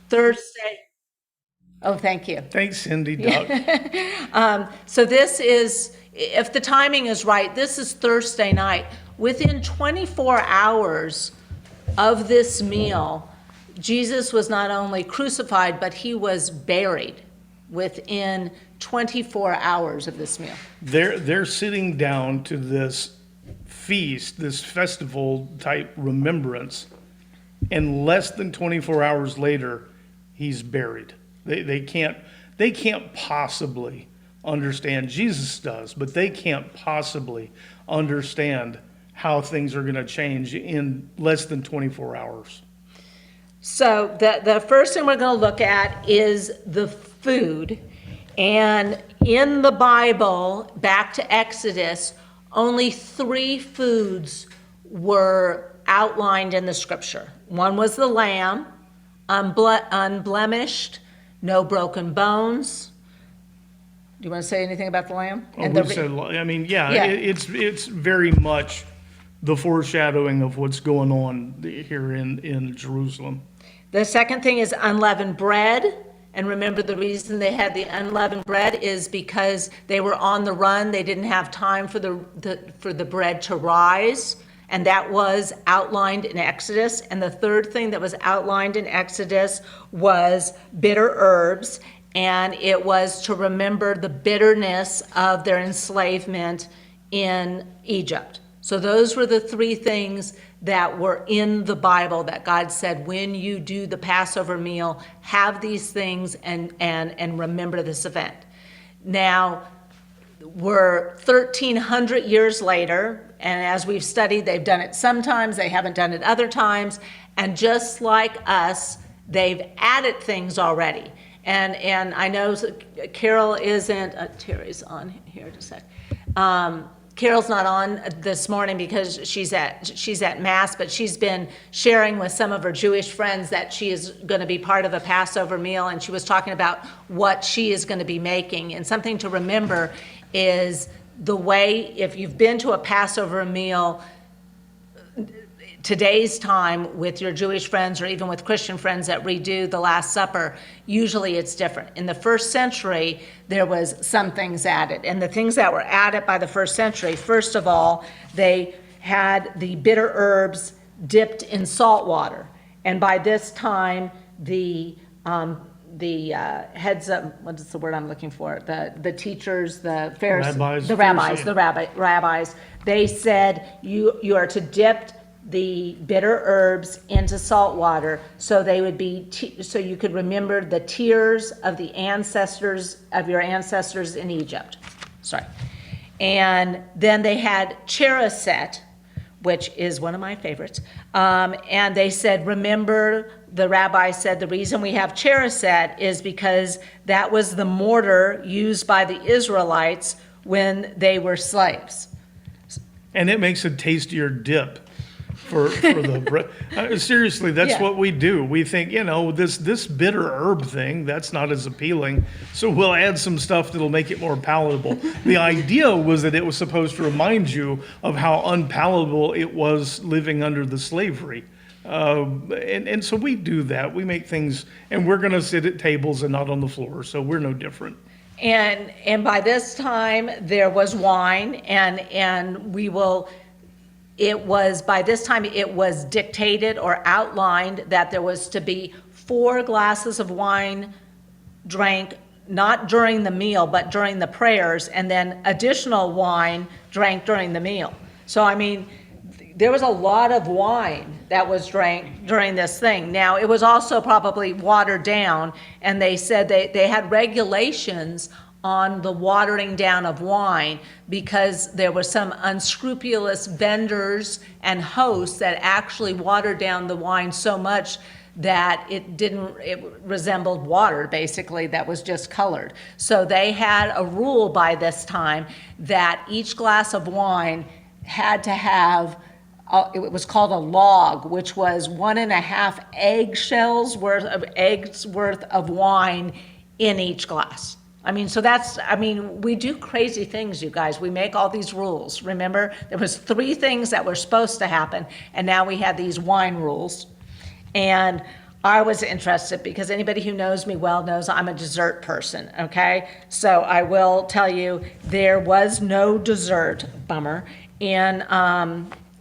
Thursday. Oh, thank you. Thanks, Cindy Duck. So this is, if the timing is right, this is Thursday night. Within 24 hours of this meal, Jesus was not only crucified, but he was buried within 24 hours of this meal. They're sitting down to this feast, this festival type remembrance, and less than 24 hours later, he's buried. They can't possibly understand. Jesus does, but they can't possibly understand how things are going to change in less than 24 hours. So the first thing we're going to look at is the food. And in the Bible, back to Exodus, only 3 foods were outlined in the scripture. One was the lamb, unblemished, no broken bones. Do you want to say anything about the lamb? Oh, it's very much the foreshadowing of what's going on here in Jerusalem. The second thing is unleavened bread. And remember, the reason they had the unleavened bread is because they were on the run. They didn't have time for the bread to rise. And that was outlined in Exodus. And the third thing that was outlined in Exodus was bitter herbs. And it was to remember the bitterness of their enslavement in Egypt. So those were the 3 things that were in the Bible that God said, when you do the Passover meal, have these things and remember this event. Now, we're 1,300 years later, and as we've studied, they've done it sometimes, they haven't done it other times, and just like us, they've added things already. And I know Carol isn't, Terry's on here just a sec. Carol's not on this morning because she's at Mass, but she's been sharing with some of her Jewish friends that she is going to be part of a Passover meal, and she was talking about what she is going to be making. And something to remember is the way, if you've been to a Passover meal today's time with your Jewish friends or even with Christian friends that redo the Last Supper, usually it's different. In the first century, there was some things added. And the things that were added by the first century, first of all, they had the bitter herbs dipped in salt water. And by this time, the heads of, what is the word I'm looking for? The teachers, the Pharisees, rabbis, they said you are to dip the bitter herbs into salt water, so they would be so you could remember the tears of the ancestors of your ancestors in Egypt. Sorry. And then they had chereset, which is one of my favorites. And they said, remember, the rabbi said, the reason we have chereset is because that was the mortar used by the Israelites when they were slaves. And it makes a tastier dip for the bread. Seriously, that's what we do. We think, this bitter herb thing, that's not as appealing, so we'll add some stuff that'll make it more palatable. The idea was that it was supposed to remind you of how unpalatable it was living under the slavery. And so we do that. We make things, and we're going to sit at tables and not on the floor, so we're no different. And by this time, there was wine, and we will... by this time, it was dictated or outlined that there was to be 4 glasses of wine drank, not during the meal, but during the prayers, and then additional wine drank during the meal. So, there was a lot of wine that was drank during this thing. Now, it was also probably watered down, and they said they had regulations on the watering down of wine because there were some unscrupulous vendors and hosts that actually watered down the wine so much that it resembled water, basically, that was just colored. So they had a rule by this time that each glass of wine had to have, it was called a log, which was 1.5 eggshells worth of wine in each glass. We do crazy things, you guys. We make all these rules. Remember, there was 3 things that were supposed to happen, and now we had these wine rules. And I was interested because anybody who knows me well knows I'm a dessert person, okay? So I will tell you, there was no dessert, bummer, in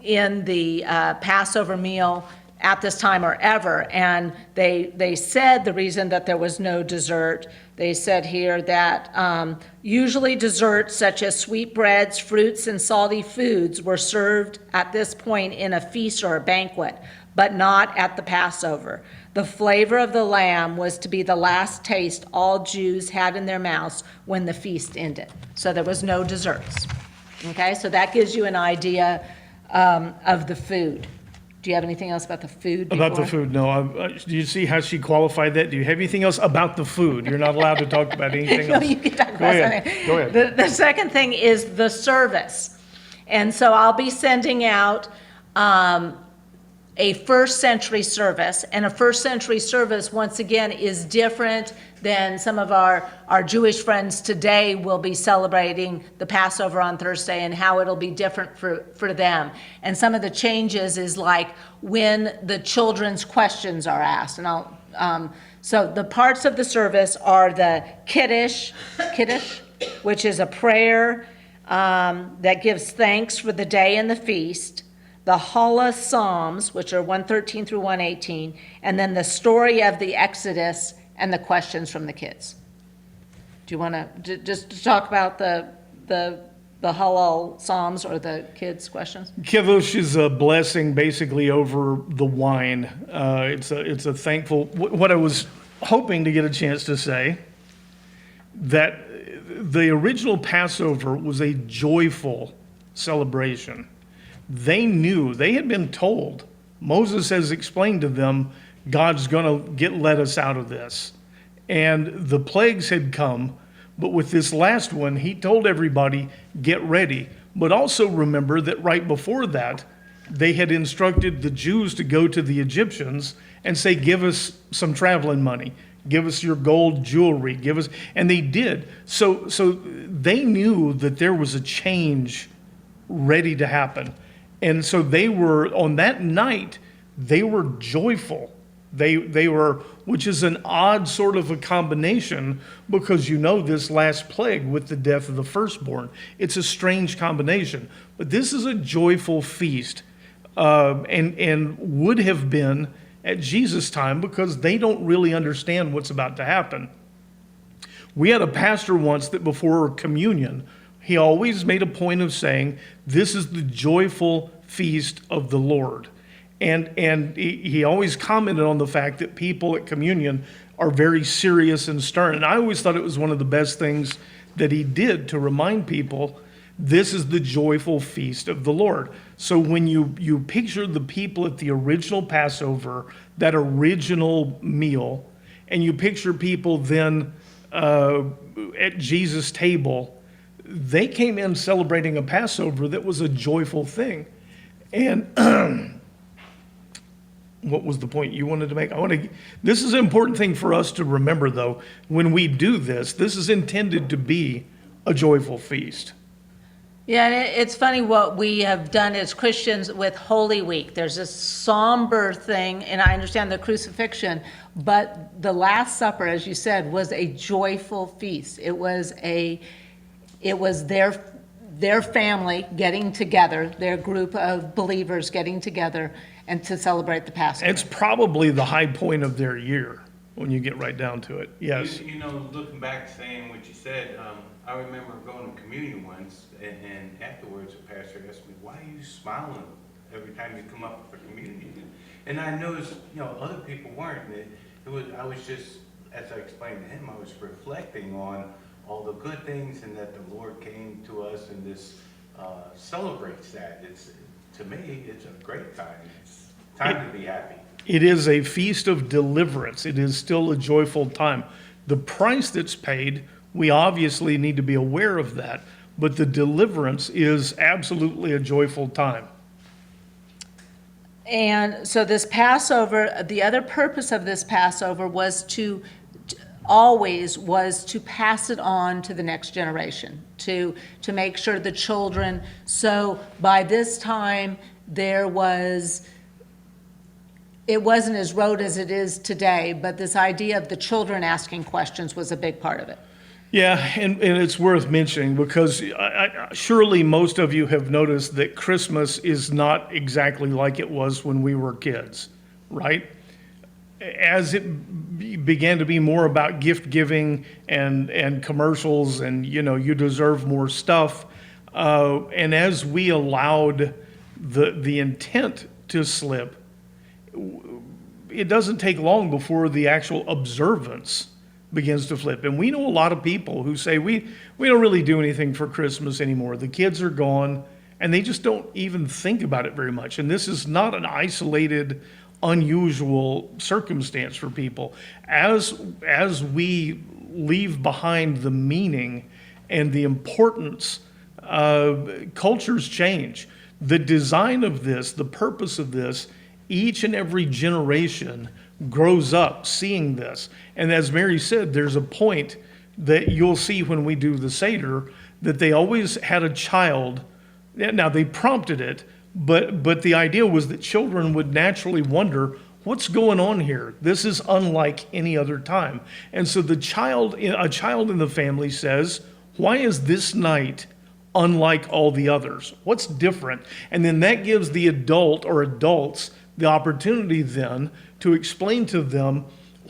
the Passover meal at this time or ever. And they said the reason that there was no dessert, they said here that usually desserts such as sweetbreads, fruits, and salty foods were served at this point in a feast or a banquet, but not at the Passover. The flavor of the lamb was to be the last taste all Jews had in their mouths when the feast ended. So there was no desserts. Okay, so that gives you an idea of the food. Do you have anything else about the food? About the food, no. Do you see how she qualified that? Do you have anything else about the food? You're not allowed to talk about anything No, else. you can talk Go about ahead. something. Go ahead. The second thing is the service. And so I'll be sending out a first century service. And a first century service, once again, is different than some of our Jewish friends today will be celebrating the Passover on Thursday, and how it'll be different for them. And some of the changes is like when the children's questions are asked. And so the parts of the service are the Kiddush, which is a prayer that gives thanks for the day and the feast, the Hallel Psalms, which are 113 through 118, and then the story of the Exodus and the questions from the kids. Do you want to just talk about the Hallel Psalms or the kids' questions? Kiddush is a blessing basically over the wine. It's a thankful, what I was hoping to get a chance to say, that the original Passover was a joyful celebration. They knew, they had been told, Moses has explained to them, God's going to let us out of this. And the plagues had come, but with this last one, he told everybody, get ready. But also remember that right before that, they had instructed the Jews to go to the Egyptians and say, give us some traveling money, give us your gold jewelry, give us, and they did. So they knew that there was a change ready to happen. And so they were, on that night, they were joyful. They were, which is an odd sort of a combination, because you know this last plague with the death of the firstborn. It's a strange combination. But this is a joyful feast, and would have been at Jesus' time, because they don't really understand what's about to happen. We had a pastor once that before communion, he always made a point of saying, this is the joyful feast of the Lord. And he always commented on the fact that people at communion are very serious and stern. And I always thought it was one of the best things that he did to remind people, this is the joyful feast of the Lord. So when you picture the people at the original Passover, that original meal, and you picture people then at Jesus' table, they came in celebrating a Passover that was a joyful thing. And what was the point you wanted to make? This is an important thing for us to remember, though. When we do this, this is intended to be a joyful feast. Yeah, and it's funny what we have done as Christians with Holy Week. There's this somber thing, and I understand the crucifixion, but the Last Supper, as you said, was a joyful feast. It was their family getting together, their group of believers getting together and to celebrate the Passover. It's probably the high point of their year when you get right down to it. Yes. You know, looking back, saying what you said, I remember going to communion once, and afterwards the pastor asked me, why are you smiling every time you come up for communion? And I noticed, other people weren't. I was just, as I explained to him, I was reflecting on all the good things, and that the Lord came to us, and this celebrates that. To me, it's a great time. It's time to be happy. It is a feast of deliverance. It is still a joyful time. The price that's paid, we obviously need to be aware of that, but the deliverance is absolutely a joyful time. And so this Passover, the other purpose of this Passover was to pass it on to the next generation, to make sure the children, so by this time there was it wasn't as rote as it is today, but this idea of the children asking questions was a big part of it. Yeah, and it's worth mentioning because surely most of you have noticed that Christmas is not exactly like it was when we were kids, right? As it began to be more about gift giving and commercials and, you deserve more stuff, and as we allowed the intent to slip, it doesn't take long before the actual observance begins to flip. And we know a lot of people who say, we don't really do anything for Christmas anymore. The kids are gone, and they just don't even think about it very much. And this is not an isolated, unusual circumstance for people. As we leave behind the meaning and the importance, cultures change. The design of this, the purpose of this, each and every generation grows up seeing this. And as Mary said, there's a point that you'll see when we do the Seder that they always had a child. Now, they prompted it, but the idea was that children would naturally wonder, what's going on here? This is unlike any other time. And so a child in the family says, why is this night unlike all the others? What's different? And then that gives the adult or adults the opportunity then to explain to them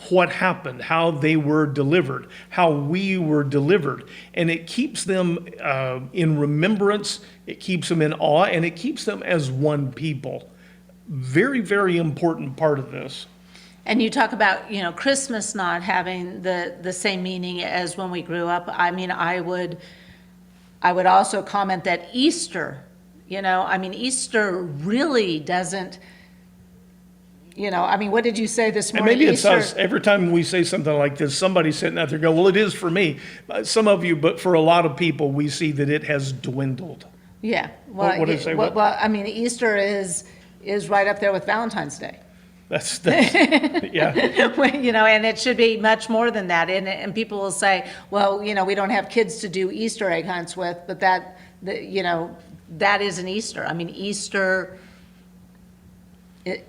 what happened, how they were delivered, how we were delivered. And it keeps them in remembrance, it keeps them in awe, and it keeps them as one people. Very, very important part of this. And you talk about, Christmas not having the same meaning as when we grew up. I mean, I would also comment that Easter, Easter really doesn't, what did you say this And morning? maybe it's Easter, us. Every time we say something like this, somebody's sitting out there going, well, it is for me. Some of you, but for a lot of people, we see that it has dwindled. Yeah. Well, What did it say? Easter is right up there with Valentine's Day. That's yeah. And it should be much more than that. And people will say, well, we don't have kids to do Easter egg hunts with, but that isn't Easter. Easter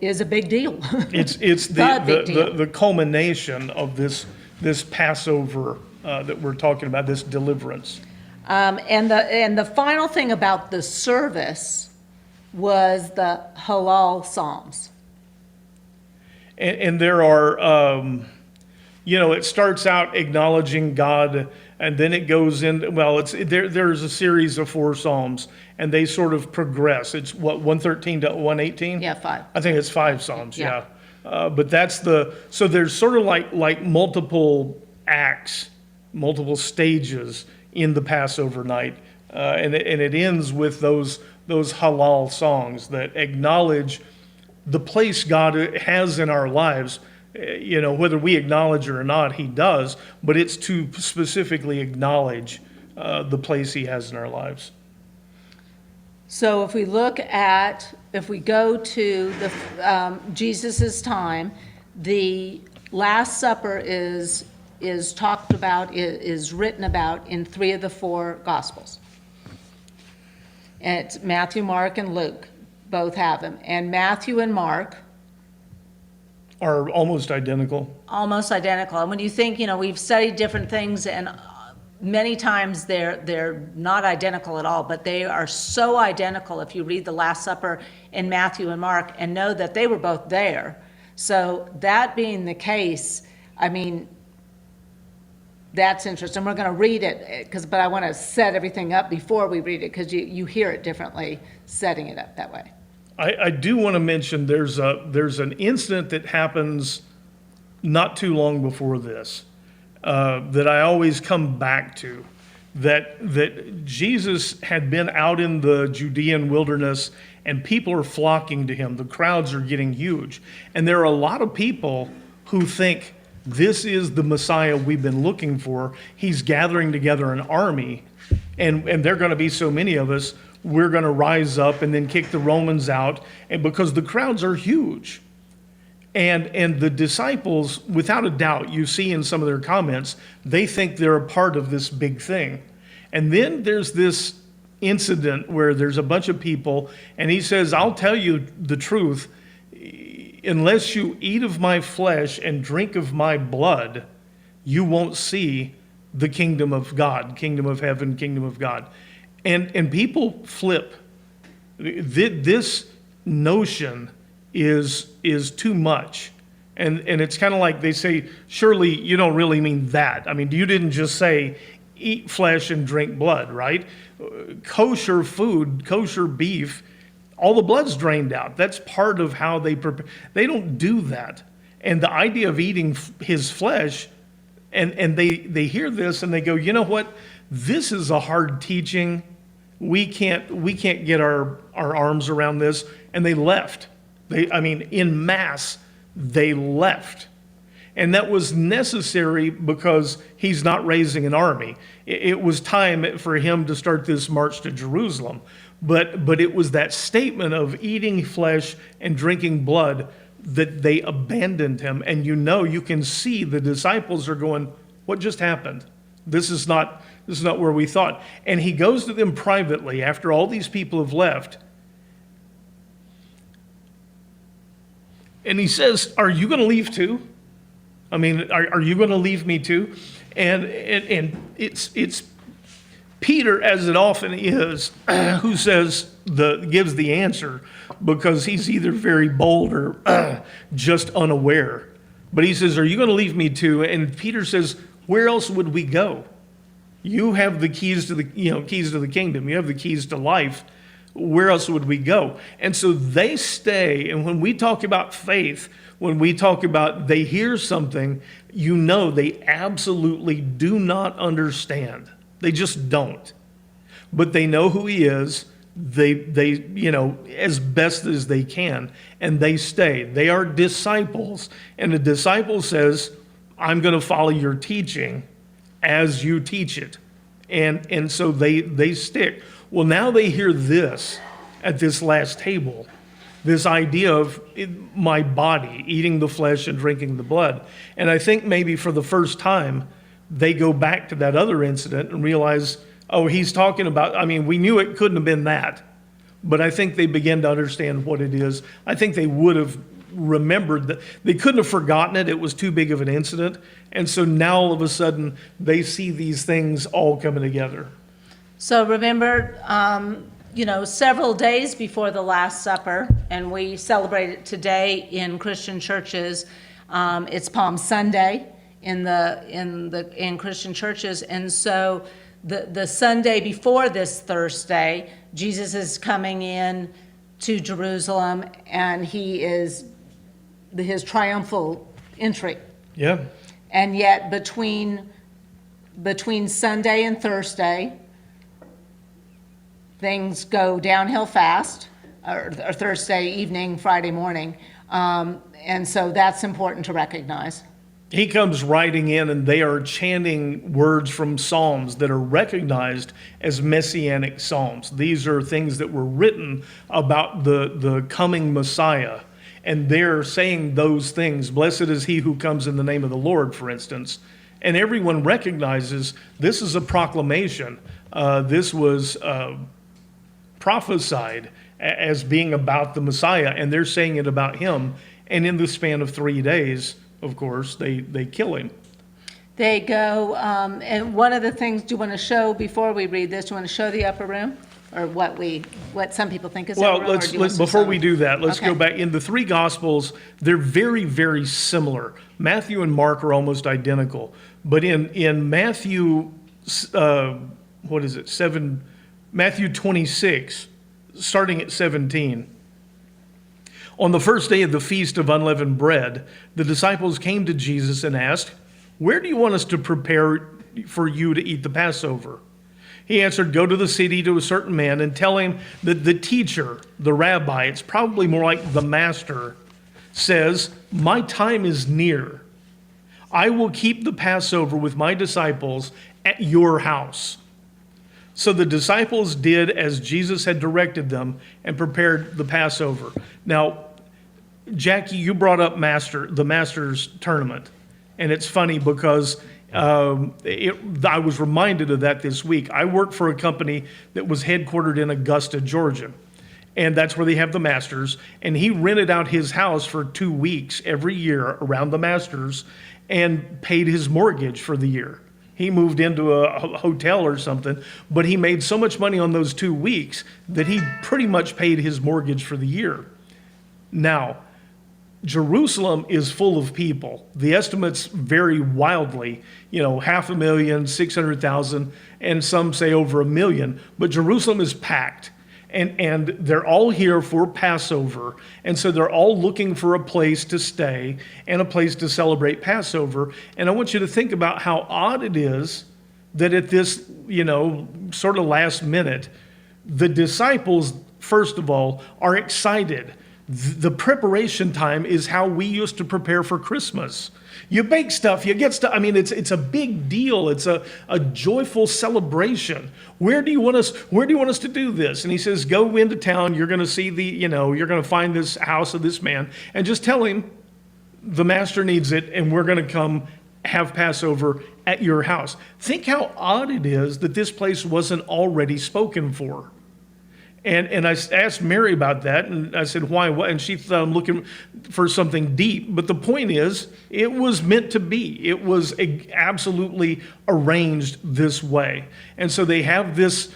is a big deal. It's big deal. the culmination of this Passover that we're talking about, this deliverance. And the final thing about the service was the Halal Psalms. And there are, it starts out acknowledging God, and then it goes in. Well, there's a series of 4 Psalms, and they sort of progress. It's 113 to 118. Yeah, 5. I think it's 5 Psalms. Yeah. But that's so there's sort of like multiple acts, multiple stages in the Passover night, and it ends with those halal songs that acknowledge the place God has in our lives. Whether we acknowledge it or not, He does, but it's to specifically acknowledge the place He has in our lives. So if we go to the Jesus's time, the Last Supper is talked about, is written about in 3 of the 4 Gospels. And it's Matthew, Mark, and Luke. Both have them. And Matthew and Mark Are almost identical. almost identical. And when you think, we've studied different things, and many times they're not identical at all, but they are so identical if you read the Last Supper in Matthew and Mark and know that they were both there. So that being the case, that's interesting. We're going to read it, but I want to set everything up before we read it, because you hear it differently setting it up that way. I do want to mention there's an incident that happens not too long before this that I always come back to, that Jesus had been out in the Judean wilderness and people are flocking to Him. The crowds are getting huge. And there are a lot of people who think this is the Messiah we've been looking for. He's gathering together an army, and there are going to be so many of us, we're going to rise up and then kick the Romans out, and because the crowds are huge. And the disciples, without a doubt, you see in some of their comments, they think they're a part of this big thing. And then there's this incident where there's a bunch of people, and He says, I'll tell you the truth. unless you eat of my flesh and drink of my blood, you won't see the kingdom of God, kingdom of heaven, kingdom of God. And people flip. This notion is too much. And it's kind of like they say, surely you don't really mean that. I mean, you didn't just say eat flesh and drink blood, right? Kosher food, kosher beef, all the blood's drained out. That's part of how they prepare. They don't do that. And the idea of eating his flesh, and they hear this and they go, you know what? This is a hard teaching. We can't get our arms around this. And they left. In mass, they left. And that was necessary because he's not raising an army. It was time for him to start this march to Jerusalem. But it was that statement of eating flesh and drinking blood that they abandoned him. And you can see the disciples are going, what just happened? This is not where we thought. And he goes to them privately after all these people have left. And he says, are you going to leave too? I mean, are you going to leave me too? And it's Peter, as it often is, who gives the answer, because he's either very bold or just unaware. But he says, are you going to leave me too? And Peter says, where else would we go? You have the keys to the kingdom. You have the keys to life. Where else would we go? And so they stay. And when we talk about faith, when we talk about they hear something, they absolutely do not understand. They just don't. But they know who he is. They as best as they can, and they stay. They are disciples. And the disciple says, I'm going to follow your teaching as you teach it. And so they stick. Well, now they hear this at this last table, this idea of my body, eating the flesh and drinking the blood. And I think maybe for the first time, they go back to that other incident and realize, oh, he's talking about, we knew it couldn't have been that. But I think they began to understand what it is. I think they would have remembered that. They couldn't have forgotten it. It was too big of an incident. And so now all of a sudden, they see these things all coming together. So remember, several days before the Last Supper, and we celebrate it today in Christian churches. It's Palm Sunday in Christian churches, and so the Sunday before this Thursday, Jesus is coming in to Jerusalem, and his triumphal entry. Yeah. And yet between Sunday and Thursday, things go downhill fast, or Thursday evening, Friday morning. And so that's important to recognize. He comes riding in, and they are chanting words from Psalms that are recognized as messianic Psalms. These are things that were written about the coming Messiah. And they're saying those things. Blessed is he who comes in the name of the Lord, for instance. And everyone recognizes this is a proclamation. This was prophesied as being about the Messiah, and they're saying it about him. And in the span of 3 days, of course, they kill him. They go, and one of the things, do you want to show before we read this? Do you want to show the upper room, or what some people think is well? upper room? Let's before we do that, let's Okay. go back in the three Gospels. They're very, very similar. Matthew and Mark are almost identical, but in Matthew, Matthew 26, starting at 17. On the first day of the Feast of Unleavened Bread, the disciples came to Jesus and asked, "Where do you want us to prepare for you to eat the Passover?" He answered, "Go to the city to a certain man and tell him that the teacher, the rabbi," it's probably more like the master, says, "My time is near. I will keep the Passover with my disciples at your house." So the disciples did as Jesus had directed them and prepared the Passover. Now, Jackie, you brought up the Masters tournament. And it's funny because I was reminded of that this week. I worked for a company that was headquartered in Augusta, Georgia. and that's where they have the Masters. And he rented out his house for 2 weeks every year around the Masters and paid his mortgage for the year. He moved into a hotel or something, but he made so much money on those 2 weeks that he pretty much paid his mortgage for the year. Now, Jerusalem is full of people. The estimates vary wildly, 500,000, 600,000, and some say over 1 million, but Jerusalem is packed. And they're all here for Passover. And so they're all looking for a place to stay and a place to celebrate Passover. And I want you to think about how odd it is that at this, sort of last minute, the disciples, first of all, are excited. The preparation time is how we used to prepare for Christmas. You bake stuff, you get stuff. I mean, it's a big deal. It's a joyful celebration. Where do you want us to do this? And he says, go into town. You're going to see you're going to find this house of this man, and just tell him the master needs it, and we're going to come have Passover at your house. Think how odd it is that this place wasn't already spoken for. And I asked Mary about that, and I said, why? What? And she thought I'm looking for something deep. But the point is, it was meant to be. It was absolutely arranged this way. And so they have this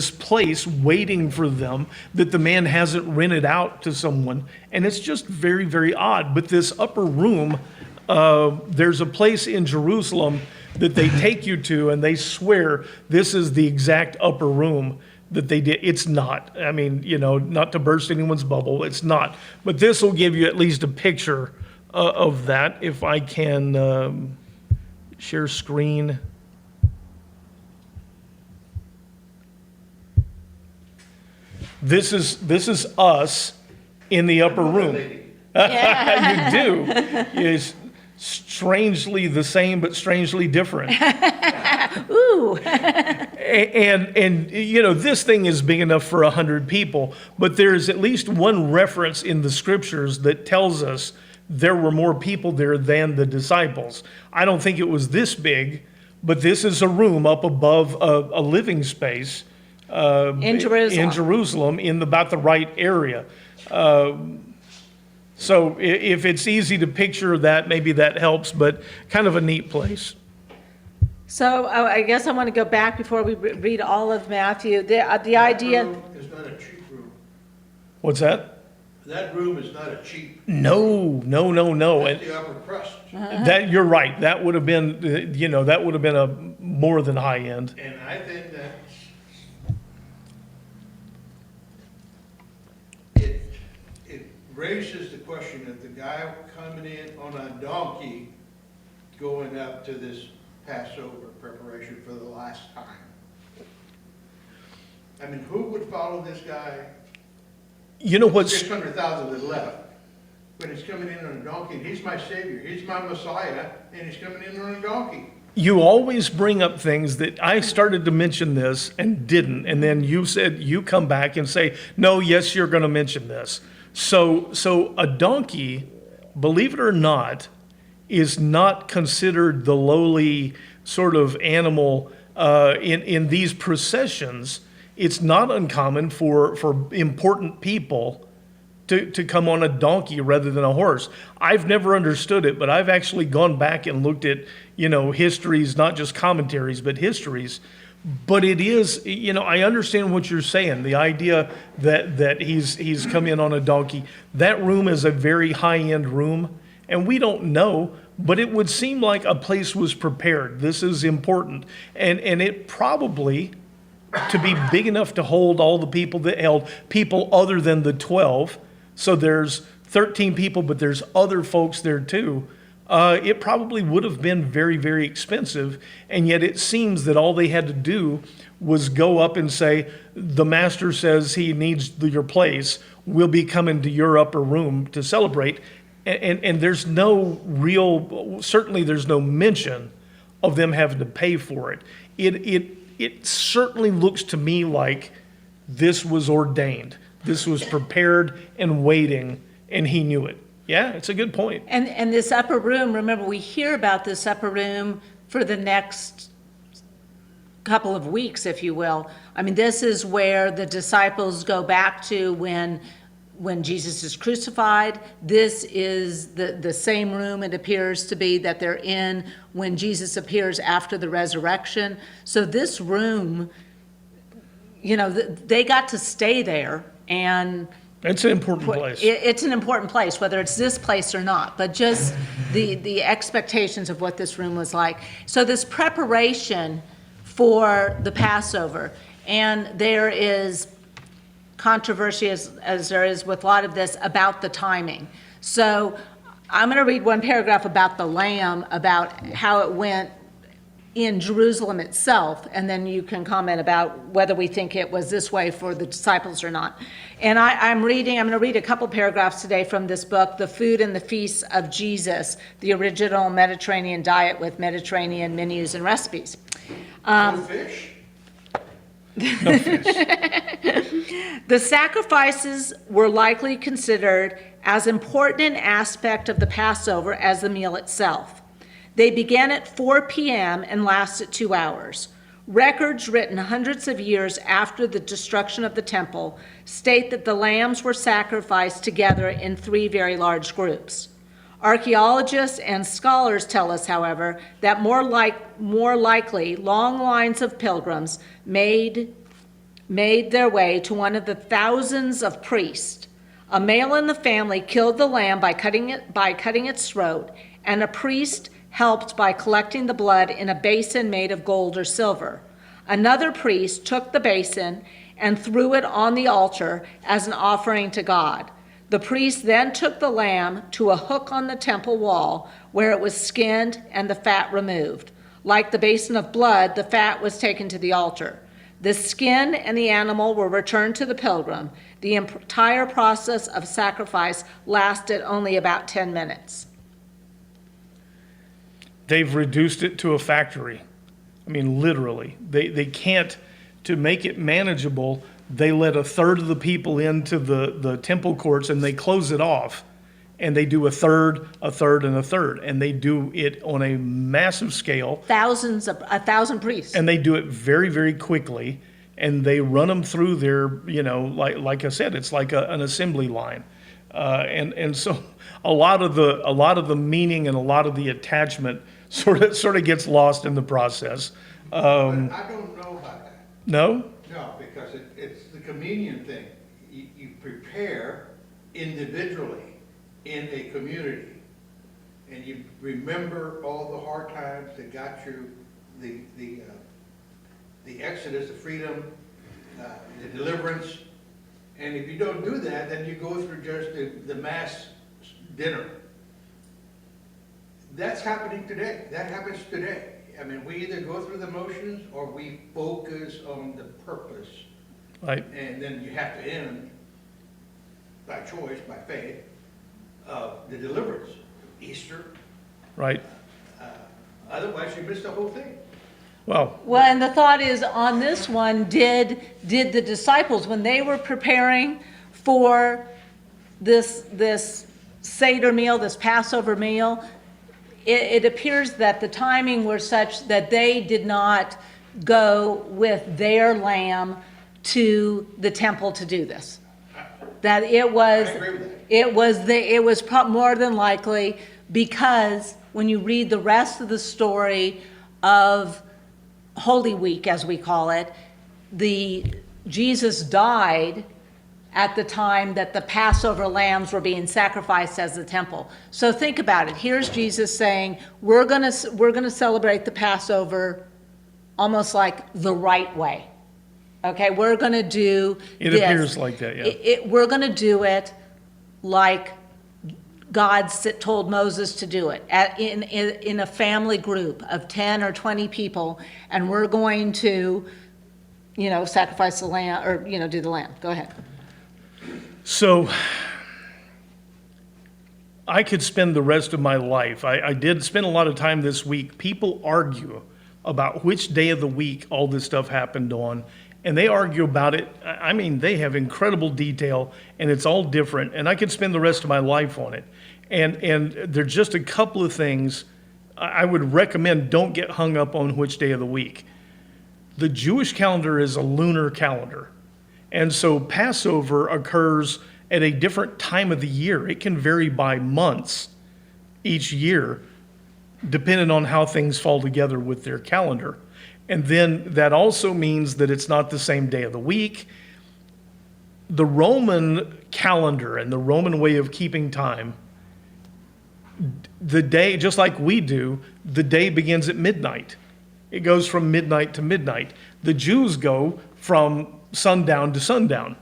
place waiting for them that the man hasn't rented out to someone. And it's just very, very odd. But this upper room, there's a place in Jerusalem that they take you to, and they swear this is the exact upper room that they did. It's not. I mean, not to burst anyone's bubble, it's not. But this will give you at least a picture of that. If I can share screen. This is us in the upper room. You do. It's strangely the same, but strangely different. Ooh. And this thing is big enough for 100 people, but there's at least one reference in the scriptures that tells us there were more people there than the disciples. I don't think it was this big, but this is a room up above a living space In Jerusalem. in about the right area. So if it's easy to picture that, maybe that helps, but kind of a neat place. So I guess I want to go back before we read all of Matthew. The idea. That room is not a cheap room. What's that? That room is not a cheap. No. That's And the upper crust. that you're right. That would have been, that would have been a more than high end. And I think that it raises the question of the guy coming in on a donkey going up to this Passover preparation for the last time. I mean, who would follow this guy? You know what's 600,000 that left. But he's coming in on a donkey, and he's my savior, he's my Messiah, and he's coming in on a donkey. you always bring up things that I started to mention this and didn't, and then you said you come back and say, no, yes, you're going to mention this. So a donkey, believe it or not, is not considered the lowly sort of animal in these processions. It's not uncommon for important people to come on a donkey rather than a horse. I've never understood it, but I've actually gone back and looked at, histories, not just commentaries, but histories. But it is, I understand what you're saying. The idea that he's come in on a donkey. That room is a very high-end room, and we don't know, but it would seem like a place was prepared. This is important. And it probably, to be big enough to hold all the people that held, people other than the 12, so there's 13 people, but there's other folks there too. It probably would have been very, very expensive, and yet it seems that all they had to do was go up and say, the master says he needs your place, we'll be coming to your upper room to celebrate. And there's no real, certainly there's no mention of them having to pay for it. It certainly looks to me like this was ordained. This was prepared and waiting, and he knew it. Yeah, it's a good point. And this upper room, remember, we hear about this upper room for the next couple of weeks, if you will. I mean, this is where the disciples go back to when Jesus is crucified. This is the same room it appears to be that they're in when Jesus appears after the resurrection. So this room, they got to stay there, and It's an important place. it's an important place, whether it's this place or not, but just the expectations of what this room was like. So this preparation for the Passover, and there is controversy, as there is with a lot of this, about the timing. So I'm going to read one paragraph about the lamb, about how it went in Jerusalem itself, and then you can comment about whether we think it was this way for the disciples or not. And I'm going to read a couple paragraphs today from this book, The Food and the Feasts of Jesus, the original Mediterranean diet with Mediterranean menus and recipes. No fish? No fish. The sacrifices were likely considered as important an aspect of the Passover as the meal itself. They began at 4 p.m. and lasted 2 hours. Records written hundreds of years after the destruction of the temple state that the lambs were sacrificed together in 3 very large groups. Archaeologists and scholars tell us, however, that more likely long lines of pilgrims made their way to one of the thousands of priests. A male in the family killed the lamb by cutting its throat, and a priest helped by collecting the blood in a basin made of gold or silver. Another priest took the basin and threw it on the altar as an offering to God. The priest then took the lamb to a hook on the temple wall where it was skinned and the fat removed. Like the basin of blood, the fat was taken to the altar. The skin and the animal were returned to the pilgrim. The entire process of sacrifice lasted only about 10 minutes. They've reduced it to a factory. I mean, literally. They can't, to make it manageable, they let a third of the people into the temple courts and they close it off. And they do a third, and a third. And they do it on a massive scale. 1,000 priests. And they do it very, very quickly. And they run them through their, like I said, it's like an assembly line. And so a lot of the meaning and a lot of the attachment sort of gets lost in the process. But I don't know about that. No? No, because it's the communion thing. You prepare individually in a community, and you remember all the hard times that got you the exodus, the freedom, the deliverance. And if you don't do that, then you go through just the mass dinner. That's happening today. That happens today. I mean, we either go through the motions or we focus on the purpose. Right. And then you have to end, by choice, by faith, the deliverance, Easter. Right. Otherwise, you miss the whole thing. Well, And the thought is, on this one, did the disciples, when they were preparing for this Seder meal, this Passover meal, it appears that the timing were such that they did not go with their lamb to the temple to do this. That it was, I agree with that. it was more than likely, because when you read the rest of the story of Holy Week, as we call it, Jesus died at the time that the Passover lambs were being sacrificed as the temple. So think about it. Here's Jesus saying, we're gonna celebrate the Passover almost like the right way. Okay, we're gonna do it this. appears like that, yeah. We're gonna do it like God told Moses to do it, in a family group of 10 or 20 people, and we're going to, sacrifice the lamb, or, do the lamb. Go ahead. So I could spend the rest of my life. I did spend a lot of time this week. People argue about which day of the week all this stuff happened on, and they argue about it. I mean, they have incredible detail, and it's all different, and I could spend the rest of my life on it. And there's just a couple of things I would recommend. Don't get hung up on which day of the week. The Jewish calendar is a lunar calendar. And so Passover occurs at a different time of the year. It can vary by months each year, depending on how things fall together with their calendar. And then that also means that it's not the same day of the week. The Roman calendar and the Roman way of keeping time, the day, just like we do, the day begins at midnight. It goes from midnight to midnight. The Jews go from sundown to sundown.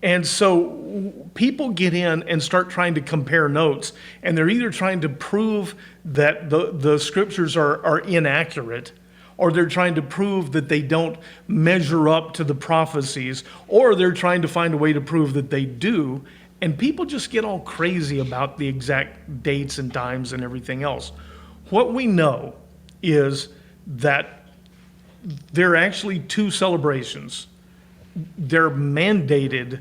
And so people get in and start trying to compare notes, and they're either trying to prove that the scriptures are inaccurate, or they're trying to prove that they don't measure up to the prophecies, or they're trying to find a way to prove that they do. And people just get all crazy about the exact dates and times and everything else. What we know is that there are actually two celebrations. They're mandated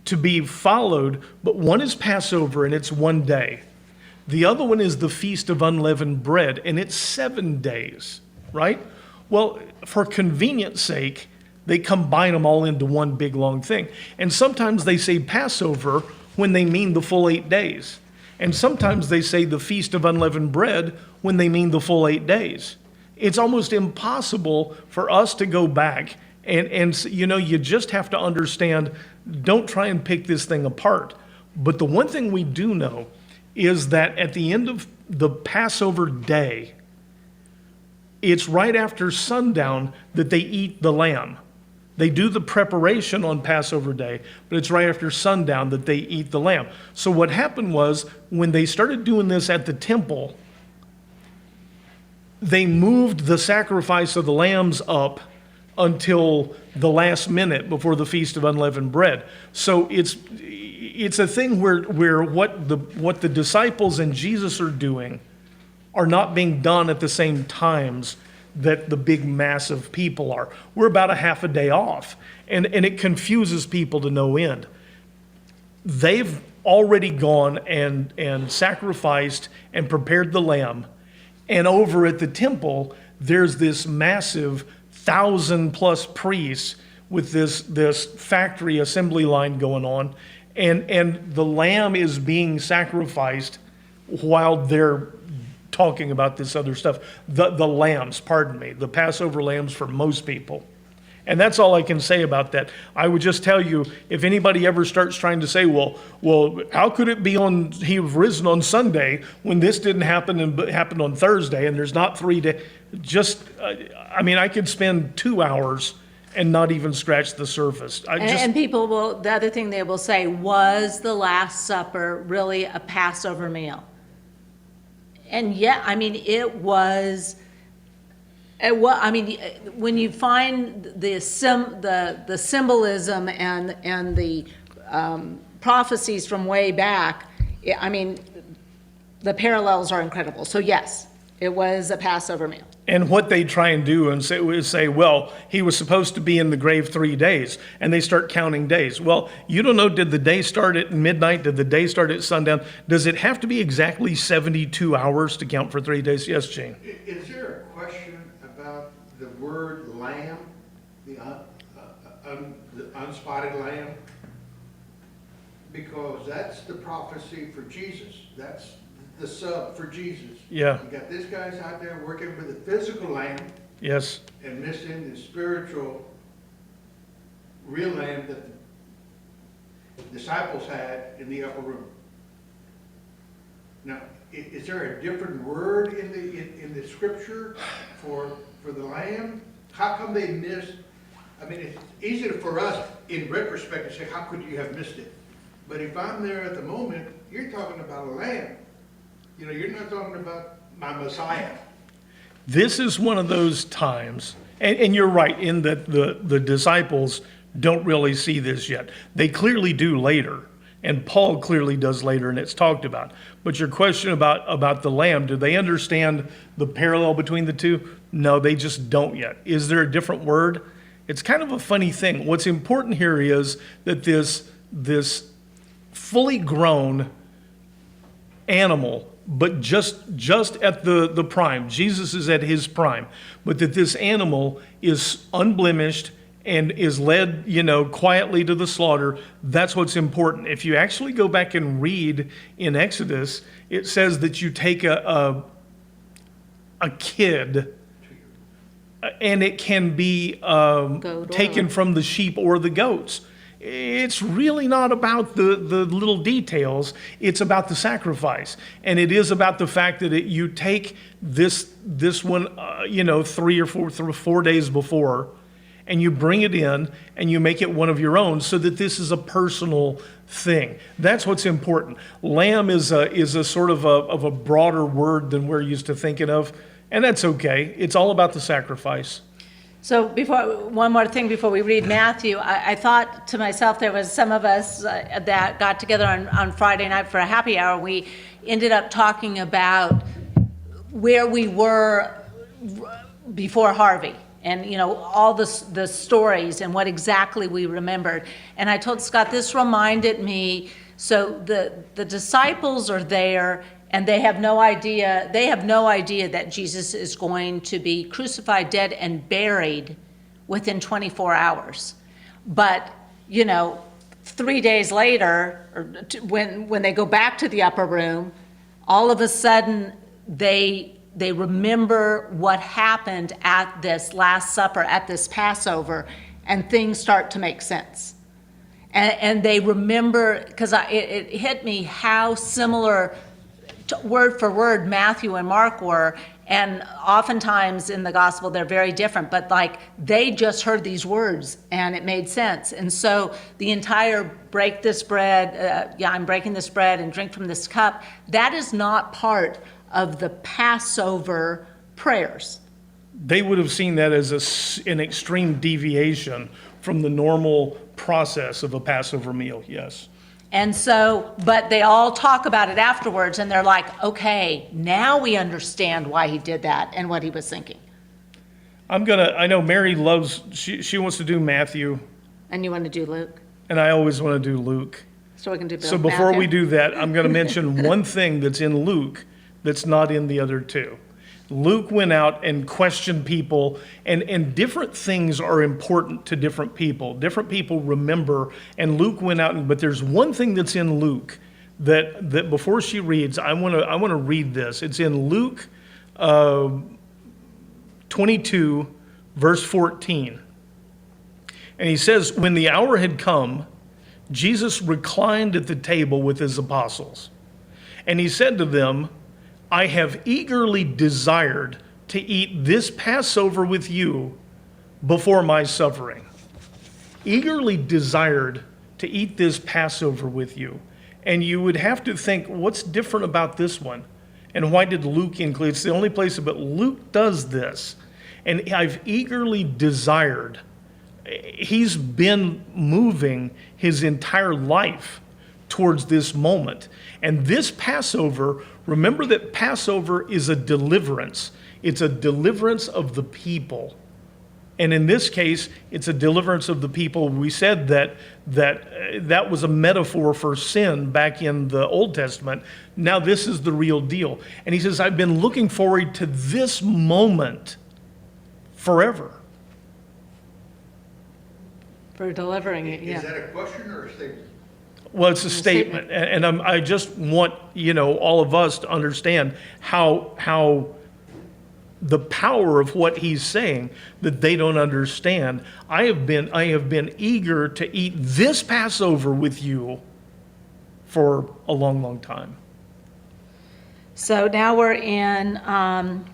to be followed, but one is Passover and it's one day. The other one is the Feast of Unleavened Bread, and it's 7 days, right? Well, for convenience sake, they combine them all into one big long thing. And sometimes they say Passover when they mean the full 8 days. And sometimes they say the Feast of Unleavened Bread when they mean the full 8 days. It's almost impossible for us to go back and you know, you just have to understand, don't try and pick this thing apart. But the one thing we do know is that at the end of the Passover day, it's right after sundown that they eat the lamb. They do the preparation on Passover day, but it's right after sundown that they eat the lamb. So what happened was, when they started doing this at the temple, they moved the sacrifice of the lambs up until the last minute before the Feast of Unleavened Bread. So it's a thing where what the disciples and Jesus are doing are not being done at the same times that the big mass of people are. We're about a half a day off, and it confuses people to no end. They've already gone and sacrificed and prepared the lamb, and over at the temple, there's this massive 1,000+ priests with this factory assembly line going on, and the lamb is being sacrificed while they're talking about this other stuff. The lambs, pardon me, the Passover lambs for most people. And that's all I can say about that. I would just tell you, if anybody ever starts trying to say, well, how could it be he was risen on Sunday when this didn't happen and happened on Thursday and there's not 3 days? I could spend 2 hours and not even scratch the surface. And people will, the other thing they will say, was the Last Supper really a Passover meal? And yeah, it was. When you find the symbolism and the prophecies from way back, the parallels are incredible. So yes, it was a Passover meal. And what they try and do and say, well, he was supposed to be in the grave 3 days, and they start counting days. Well, you don't know, did the day start at midnight? Did the day start at sundown? Does it have to be exactly 72 hours to count for 3 days? Yes, Gene? Is there a question about the word lamb, the unspotted lamb? Because that's the prophecy for Jesus. That's the sub for Jesus. Yeah. You got this guy's out there working with the physical lamb. Yes. And missing the spiritual real lamb that the disciples had in the upper room. Now, is there a different word in the scripture for the lamb? How come they missed? It's easy for us in retrospect to say, how could you have missed it? But if I'm there at the moment, you're talking about a lamb. You're not talking about my Messiah. This is one of those times, and you're right in that the disciples don't really see this yet. They clearly do later, and Paul clearly does later, and it's talked about. But your question about the lamb, do they understand the parallel between the two? No, they just don't yet. Is there a different word? It's kind of a funny thing. What's important here is that this fully grown animal but just at the prime. Jesus is at his prime, but that this animal is unblemished and is led, quietly to the slaughter. That's what's important. If you actually go back and read in Exodus, it says that you take a kid, and it can be taken from the sheep or the goats. It's really not about the little details. It's about the sacrifice. And it is about the fact that you take this one, 3 or 4 days before, and you bring it in and you make it one of your own, so that this is a personal thing. That's what's important. Lamb is a sort of a broader word than we're used to thinking of, and that's okay. It's all about the sacrifice. So one more thing before we read Matthew, I thought to myself, there was some of us that got together on Friday night for a happy hour. We ended up talking about where we were before Harvey, and all the stories and what exactly we remembered. And I told Scott, this reminded me, so the disciples are there, and they have no idea that Jesus is going to be crucified, dead, and buried within 24 hours. But, 3 days later, or when they go back to the upper room, all of a sudden they remember what happened at this Last Supper, at this Passover, and things start to make sense. And they remember, because it hit me how similar, word for word, Matthew and Mark were, and oftentimes in the gospel they're very different, but they just heard these words and it made sense. And so the entire break this bread, I'm breaking this bread and drink from this cup, that is not part of the Passover prayers. They would have seen that as an extreme deviation from the normal process of a Passover meal, yes. And so, but they all talk about it afterwards, and they're like, okay, now we understand why he did that and what he was thinking. I know Mary she wants to do Matthew. And you want to do Luke? And I always want to do Luke. So we can do both. So before Matthew? we do that, I'm going to mention one thing that's in Luke that's not in the other two. Luke went out and questioned people, and different things are important to different people. Different people remember, and Luke went out, but there's one thing that's in Luke that before she reads, I want to read this. It's in Luke 22, verse 14. And he says, when the hour had come, Jesus reclined at the table with his apostles. And he said to them, I have eagerly desired to eat this Passover with you before my suffering. Eagerly desired to eat this Passover with you. And you would have to think, what's different about this one? And why did Luke include? It's the only place, but Luke does this. And I've eagerly desired. He's been moving his entire life towards this moment. And this Passover, remember that Passover is a deliverance. It's a deliverance of the people. And in this case, it's a deliverance of the people. We said that was a metaphor for sin back in the Old Testament. Now this is the real deal. And he says, I've been looking forward to this moment forever. For delivering it, yeah. Is that a question or a statement? Well, it's a statement, and I just want all of us to understand how the power of what he's saying that they don't understand. I have been eager to eat this Passover with you for a long, long time. So now we're in, I'm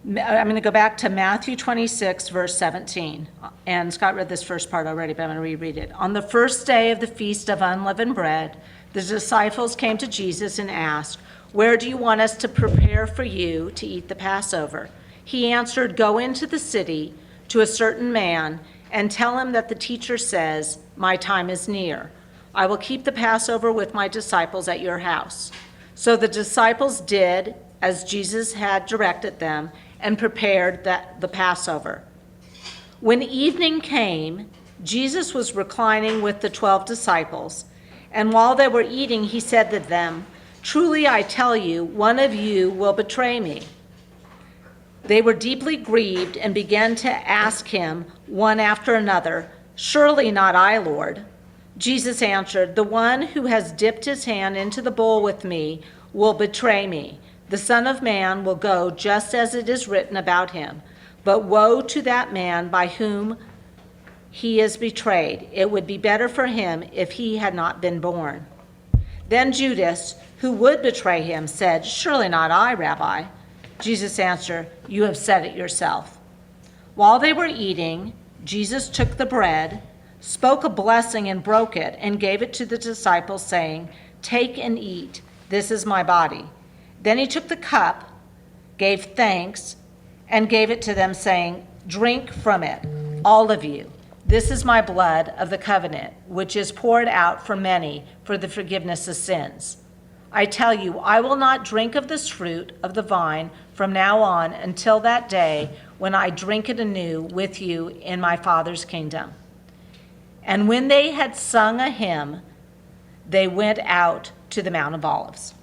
going to go back to Matthew 26, verse 17. And Scott read this first part already, but I'm going to reread it. On the first day of the Feast of Unleavened Bread, the disciples came to Jesus and asked, where do you want us to prepare for you to eat the Passover? He answered, go into the city to a certain man and tell him that the teacher says, my time is near. I will keep the Passover with my disciples at your house. So the disciples did as Jesus had directed them and prepared the Passover. When evening came, Jesus was reclining with the 12 disciples, and while they were eating, he said to them, Truly I tell you, one of you will betray me." They were deeply grieved and began to ask him one after another, "Surely not I, Lord." Jesus answered, "The one who has dipped his hand into the bowl with me will betray me. The Son of Man will go just as it is written about him. But woe to that man by whom he is betrayed. It would be better for him if he had not been born." Then Judas, who would betray him, said, "Surely not I, Rabbi." Jesus answered, "You have said it yourself." While they were eating, Jesus took the bread, spoke a blessing and broke it, and gave it to the disciples, saying, "Take and eat. This is my body." Then he took the cup, gave thanks, and gave it to them, saying, "Drink from it, all of you. This is my blood of the covenant, which is poured out for many for the forgiveness of sins. I tell you, I will not drink of this fruit of the vine from now on until that day when I drink it anew with you in my Father's kingdom." And when they had sung a hymn, they went out to the Mount of Olives,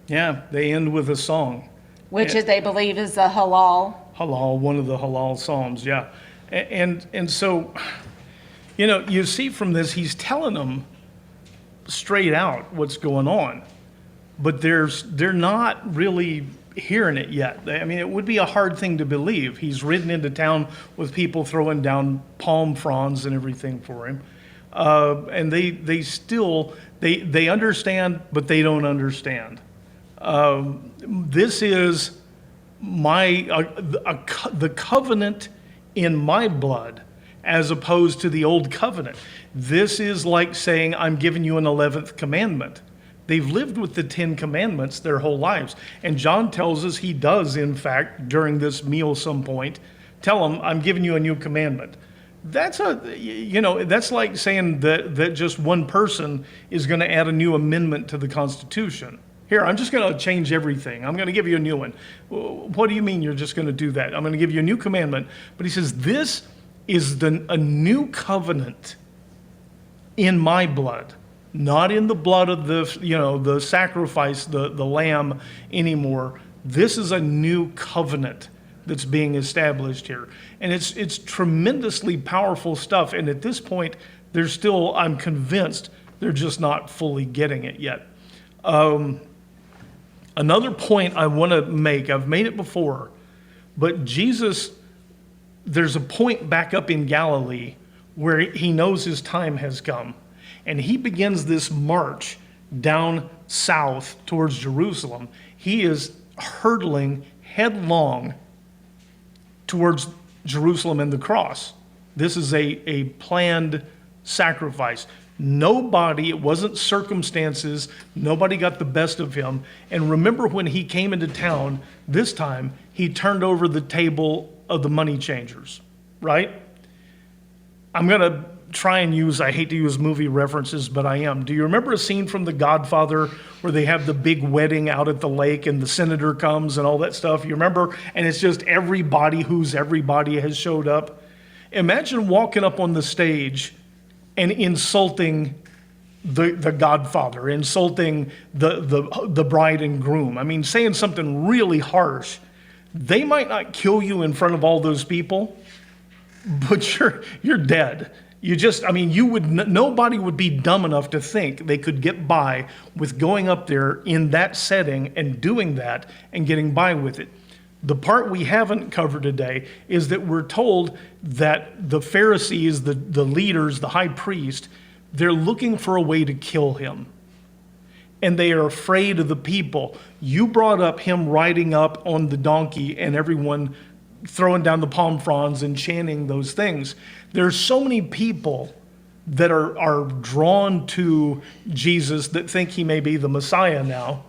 Yeah, they end with a song. which is, they believe is the halal. Halal, one of the halal psalms, yeah. And so, you see from this, he's telling them straight out what's going on, but they're not really hearing it yet. I mean, it would be a hard thing to believe. He's ridden into town with people throwing down palm fronds and everything for him. And they still, they understand, but they don't understand. This is the covenant in my blood, as opposed to the old covenant. This is like saying, I'm giving you an 11th commandment. They've lived with the 10 commandments their whole lives. And John tells us he does, in fact, during this meal some point, tell them, I'm giving you a new commandment. That's that's like saying that just one person is going to add a new amendment to the Constitution. Here, I'm just going to change everything. I'm going to give you a new one. What do you mean you're just going to do that? I'm going to give you a new commandment. But he says, this is a new covenant in my blood, not in the blood of the sacrifice, the lamb anymore. This is a new covenant that's being established here. And it's tremendously powerful stuff. And at this point, I'm convinced they're just not fully getting it yet. Another point I want to make, I've made it before, but Jesus, there's a point back up in Galilee where he knows his time has come. And he begins this march down south towards Jerusalem. He is hurtling headlong towards Jerusalem and the cross. This is a planned sacrifice. Nobody, it wasn't circumstances, nobody got the best of him. And remember when he came into town, this time, he turned over the table of the money changers, right? I'm going to try and I hate to use movie references, but I am. Do you remember a scene from The Godfather where they have the big wedding out at the lake and the senator comes and all that stuff? You remember? And it's just everybody has showed up. Imagine walking up on the stage and insulting the Godfather, insulting the bride and groom. I mean, saying something really harsh. They might not kill you in front of all those people, but you're dead. Nobody would be dumb enough to think they could get by with going up there in that setting and doing that and getting by with it. The part we haven't covered today is that we're told that the Pharisees, the leaders, the high priest, they're looking for a way to kill him. And they are afraid of the people. You brought up him riding up on the donkey and everyone throwing down the palm fronds and chanting those things. There's so many people that are drawn to Jesus that think he may be the Messiah now,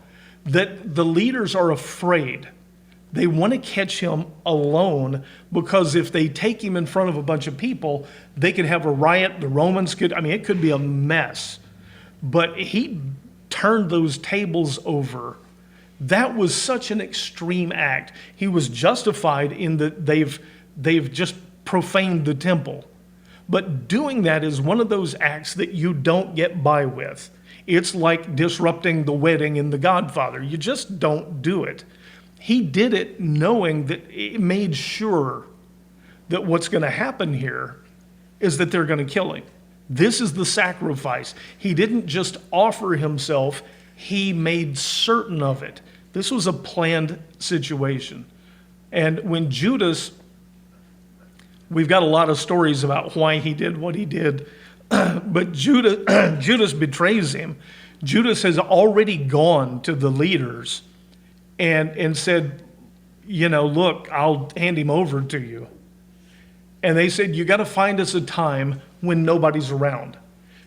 that the leaders are afraid. They want to catch him alone because if they take him in front of a bunch of people, they could have a riot. The Romans it could be a mess. But he turned those tables over. That was such an extreme act. He was justified in that they've just profaned the temple. But doing that is one of those acts that you don't get by with. It's like disrupting the wedding in The Godfather. You just don't do it. He did it knowing that it made sure that what's going to happen here is that they're going to kill him. This is the sacrifice. He didn't just offer himself, he made certain of it. This was a planned situation. And when Judas, we've got a lot of stories about why he did what he did, but Judas betrays him. Judas has already gone to the leaders and said, look, I'll hand him over to you. And they said, you got to find us a time when nobody's around.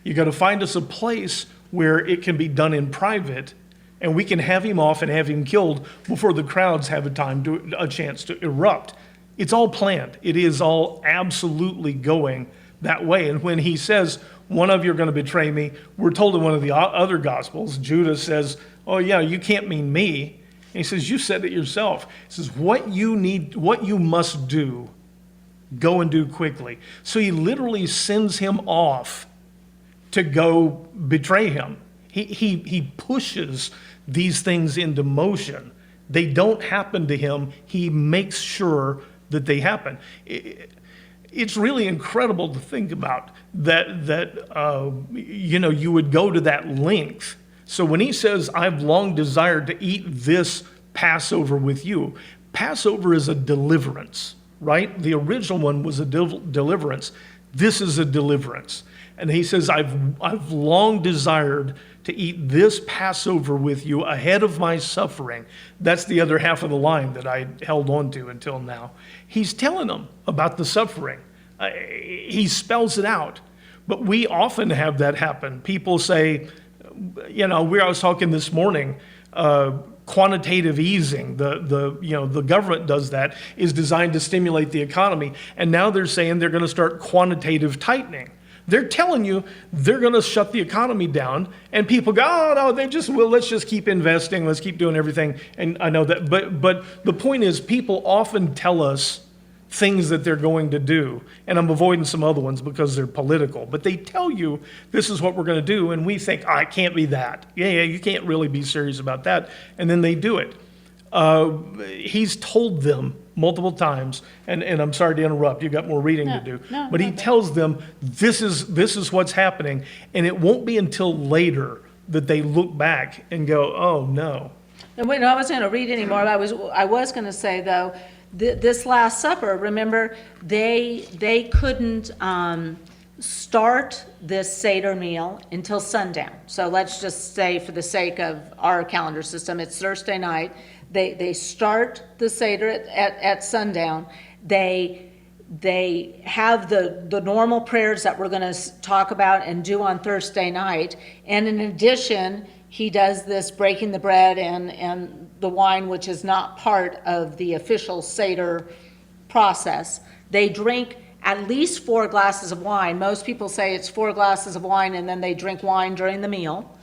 You got to find us a place where it can be done in private, and we can have him off and have him killed before the crowds have a chance to erupt. It's all planned. It is all absolutely going that way. And when he says, one of you are going to betray me, we're told in one of the other Gospels, Judas says, oh yeah, you can't mean me. And he says, you said it yourself. He says, what you must do, go and do quickly. So he literally sends him off to go betray him. He pushes these things into motion. They don't happen to him. He makes sure that they happen. It's really incredible to think about that you would go to that length. So when he says, I've long desired to eat this Passover with you, Passover is a deliverance, right? The original one was a deliverance. This is a deliverance. And he says, I've long desired to eat this Passover with you ahead of my suffering. That's the other half of the line that I held on to until now. He's telling them about the suffering. He spells it out. But we often have that happen. People say, I was talking this morning, quantitative easing, the government does that, is designed to stimulate the economy. And now they're saying they're going to start quantitative tightening. They're telling you they're going to shut the economy down, and people go, oh, no, let's just keep investing, let's keep doing everything. And I know that, but the point is, people often tell us things that they're going to do, and I'm avoiding some other ones because they're political, but they tell you this is what we're going to do, and we think, it can't be that. Yeah, you can't really be serious about that, and then they do it. He's told them multiple times, and I'm sorry to interrupt, you got more reading to do, but he tells them this is what's happening, and it won't be until later that they look back and go, oh no. And wait, no, I wasn't going to read anymore. I was going to say, though, this Last Supper, remember, they couldn't start this Seder meal until sundown. So let's just say, for the sake of our calendar system, it's Thursday night. They start the Seder at sundown. They have the normal prayers that we're going to talk about and do on Thursday night. And in addition, he does this breaking the bread and the wine, which is not part of the official Seder process. They drink at least 4 glasses of wine. Most people say it's 4 glasses of wine, and then they drink wine during the meal.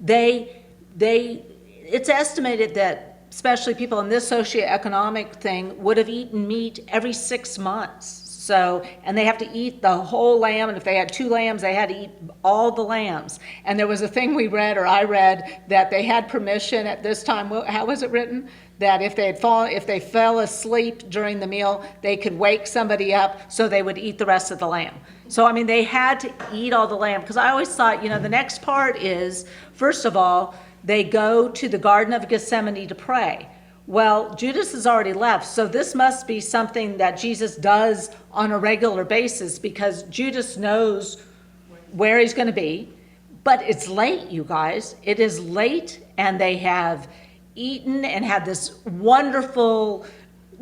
It's estimated that especially people in this socioeconomic thing would have eaten meat every 6 months. So, and they have to eat the whole lamb, and if they had 2 lambs, they had to eat all the lambs. And there was a thing I read, that they had permission at this time, how was it written? That if they fell asleep during the meal, they could wake somebody up so they would eat the rest of the lamb. So, I mean, they had to eat all the lamb, because I always thought, the next part is, first of all, they go to the Garden of Gethsemane to pray. Well, Judas has already left, so this must be something that Jesus does on a regular basis, because Judas knows where he's going to be. But it's late, you guys. It is late, and they have eaten and had this wonderful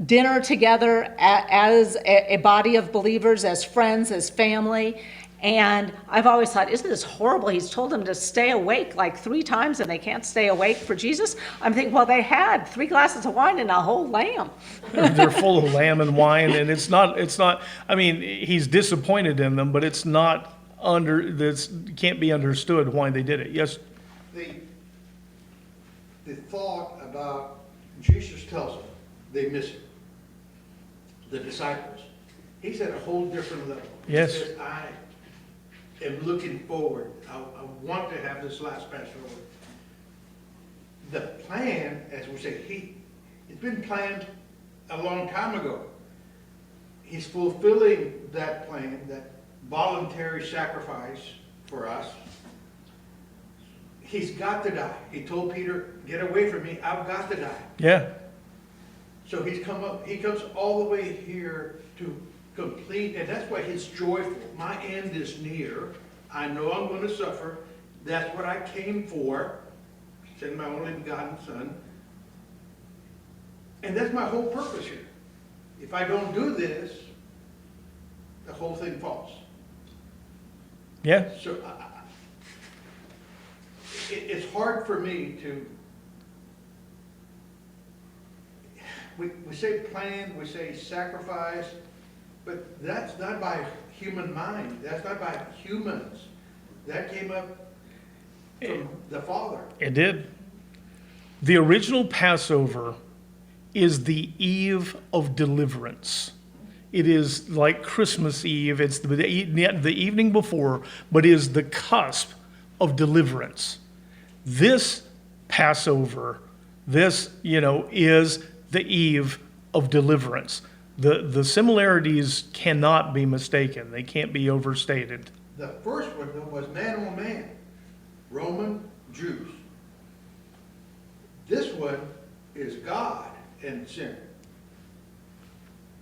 dinner together as a body of believers, as friends, as family. And I've always thought, isn't this horrible? He's told them to stay awake like 3 times, and they can't stay awake for Jesus. I'm thinking, well, they had 3 glasses of wine and a whole lamb. They're full of lamb and wine, and it's not, I mean, he's disappointed in them, but it's not this can't be understood why they did it. Yes? The thought about, Jesus tells them, they miss it. The disciples. He's at a whole different level. Yes. He says, am looking forward. I want to have this last Passover. The plan, as we say, it's been planned a long time ago. He's fulfilling that plan, that voluntary sacrifice for us. He's got to die. He told Peter, get away from me, I've got to die. Yeah. So he comes all the way here to complete, and that's why he's joyful. My end is near. I know I'm going to suffer. That's what I came for. Send my only begotten Son. And that's my whole purpose here. If I don't do this, the whole thing falls. Yeah. So it's hard for me to, we say plan, we say sacrifice, but that's not by human mind. That's not by humans. That came up from the Father. It did. The original Passover is the eve of deliverance. It is like Christmas Eve. It's the evening before, but is the cusp of deliverance. This Passover, is the eve of deliverance. The similarities cannot be mistaken. They can't be overstated. The first one, though, was man on man. Roman Jews. This one is God and sin.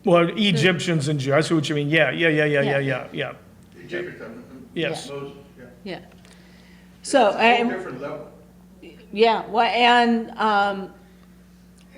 Well, Egyptians and Jews. I see what you mean. Yeah. The Egyptians, Yes. Moses, yeah. Yeah. So, It's a whole different level. yeah, well,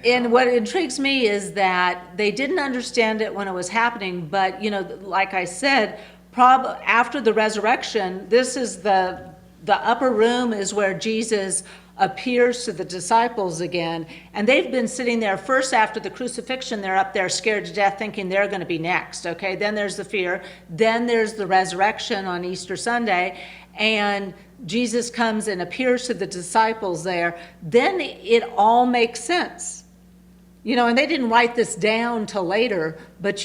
and what intrigues me is that they didn't understand it when it was happening, but, like I said, after the resurrection, this is the upper room is where Jesus appears to the disciples again, and they've been sitting there first after the crucifixion. They're up there scared to death thinking they're going to be next. Okay, then there's the fear, then there's the resurrection on Easter Sunday, and Jesus comes and appears to the disciples there. Then it all makes sense, and they didn't write this down till later, but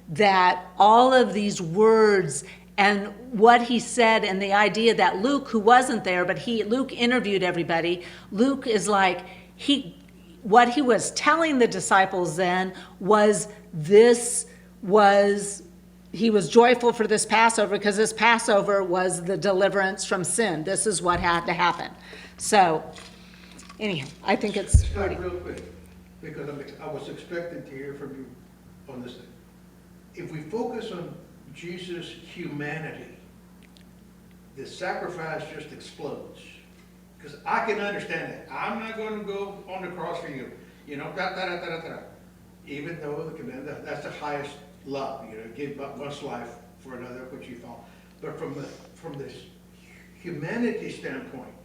that all of these words and what he said, and the idea that Luke, who wasn't there, but Luke interviewed everybody. Luke is like, what he was telling the disciples then was he was joyful for this Passover because this Passover was the deliverance from sin. This is what had to happen. So, anyhow, I think it's pretty. Stop real quick, because I was expecting to hear from you on this thing. If we focus on Jesus' humanity, the sacrifice just explodes. Because I can understand that. I'm not going to go on the cross for you. Even though the command, that's the highest love. Give up one's life for another, which you found. But from this humanity standpoint,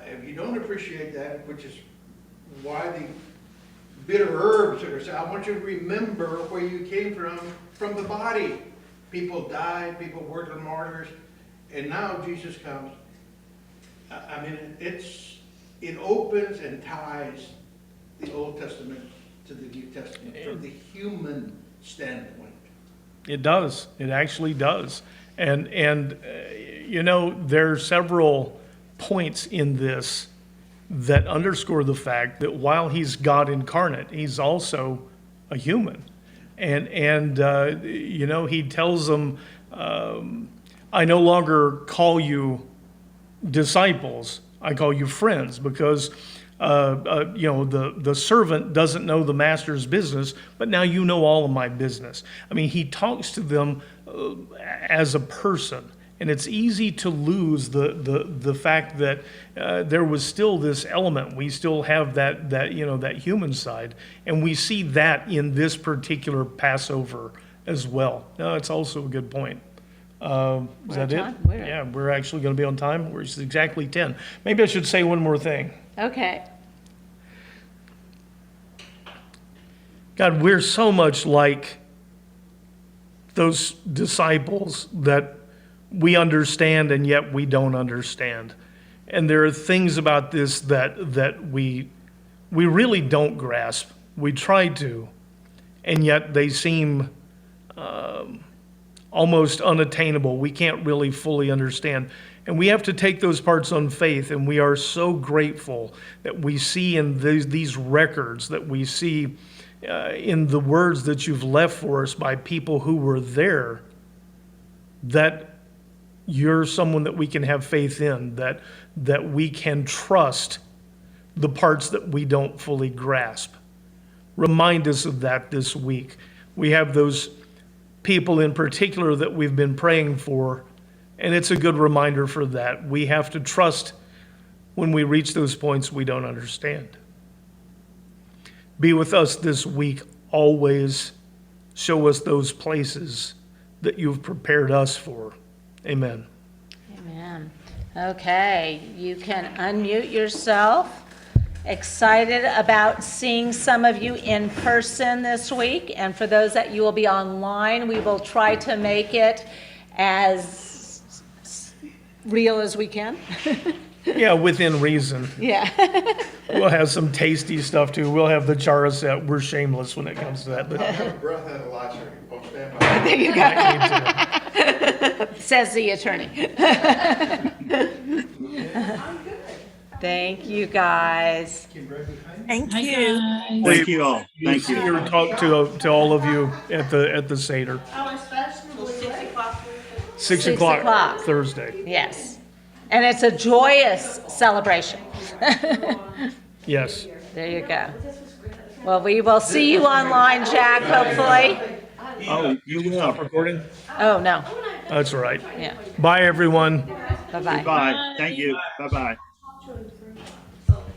if you don't appreciate that, which is why the bitter herbs that are said, I want you to remember where you came from the body. People died, people were the martyrs, and now Jesus comes. It opens and ties the Old Testament to the New Testament from the human standpoint. It does. It actually does. And there are several points in this that underscore the fact that while he's God incarnate, he's also a human. And he tells them, I no longer call you disciples, I call you friends, because the servant doesn't know the master's business, but now you know all of my business. I mean, he talks to them as a person. And it's easy to lose the fact that there was still this element. We still have that human side, and we see that in this particular Passover as well. No, it's also a good point. Is that it? Yeah, we're actually going to be on time. We're exactly 10. Maybe I should say one more thing. Okay. God, we're so much like those disciples that we understand and yet we don't understand. And there are things about this that we really don't grasp. We try to, and yet they seem almost unattainable. We can't really fully understand. And we have to take those parts on faith, and we are so grateful that we see in these records, that we see in the words that you've left for us by people who were there, that you're someone that we can have faith in, that we can trust the parts that we don't fully grasp. Remind us of that this week. We have those people in particular that we've been praying for, and it's a good reminder for that. We have to trust when we reach those points we don't understand. Be with us this week always. Show us those places that you've prepared us for. Amen. Amen. Okay, you can unmute yourself. Excited about seeing some of you in person this week. And for those that you will be online, we will try to make it as real as we can. Yeah, within reason. Yeah. We'll have some tasty stuff too. We'll have the chara set. We're shameless when it comes to that. But I have a breath out of lot, so you won't stand by. There you go. Says the attorney. Thank you, guys. Thank you. Thank you all. Thank see you. or talk to all of you at the Seder. Oh, it's fashionably late. 6 6 o'clock o'clock. Thursday. Yes. And it's a joyous celebration. Yes. There you go. Well, we will see you online, Jack, hopefully. Oh, you will. Stop recording? Oh, no. That's all right. Yeah. Bye, everyone. Bye-bye. Bye. Thank you. Bye-bye.